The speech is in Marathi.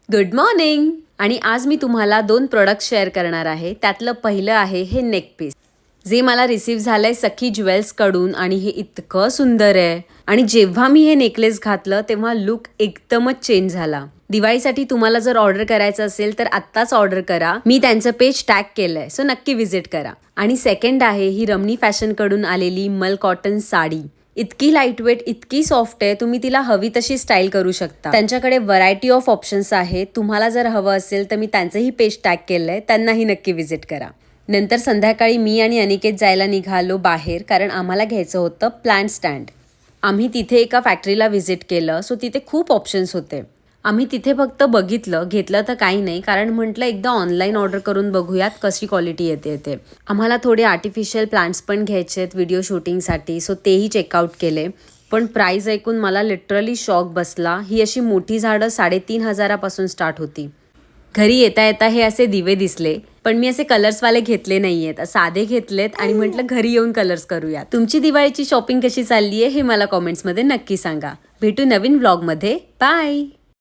Good morning. आणि आज मी तुम्हाला 2 प्रोडक्ट शेअर करणार आहे. त्यातलं पहिलं आहे हे नेक पीस, जे मला रिसीव्ह झालंय सखी ज्वेल्सकडून आणि हे इतकं सुंदर आहे. आणि जेव्हा मी हे नेकलेस घातलं तेव्हा लुक एकदमच चेंज झाला. दिवाळीसाठी तुम्हाला जर ऑर्डर करायचं असेल तर आत्ताच ऑर्डर करा. मी त्यांचं पेज टॅग केलंय, सो नक्की विजिट करा. आणि सेकंड आहे ही रमणी फॅशनकडून आलेली मल कॉटन साडी. इतकी लाईटवेट, इतकी सॉफ्ट आहे, तुम्ही तिला हवी तशी स्टाईल करू शकता. त्यांच्याकडे व्हरायटी ऑफ ऑप्शन्स आहेत. तुम्हाला जर हवं असेल तर मी त्यांचंही पेज टॅग केलंय, त्यांनाही नक्की विजिट करा. नंतर संध्याकाळी मी आणि अनिकेत जायला निघालो बाहेर, कारण आम्हाला घ्यायचं होतं प्लांट स्टँड. आम्ही तिथे एका फॅक्टरीला व्हिजिट केलं, सो तिथे खूप ऑप्शन्स होते. आम्ही तिथे फक्त बघितलं, घेतलं तर काही नाही, कारण म्हटलं एकदा ऑनलाईन ऑर्डर करून बघूयात कशी क्वालिटी येते ते. आम्हाला थोडे आर्टिफिशियल प्लांट्स पण घ्यायचे आहेत व्हिडिओ शूटिंगसाठी, सो तेही चेकआउट केले. पण प्राईस ऐकून मला लिटरली शॉक बसला. ही अशी मोठी झाडं 3,500पासून स्टार्ट होती. घरी येता येता हे असे दिवे दिसले, पण मी असे कलर्सवाले घेतले नाही आहेत, साधे घेतलेत आणि म्हटलं घरी येऊन कलर्स करूया. तुमची दिवाळीची शॉपिंग कशी चालली आहे हे मला कॉमेंट्समध्ये नक्की सांगा. भेटू नवीन व्लॉगमध्ये. बाय.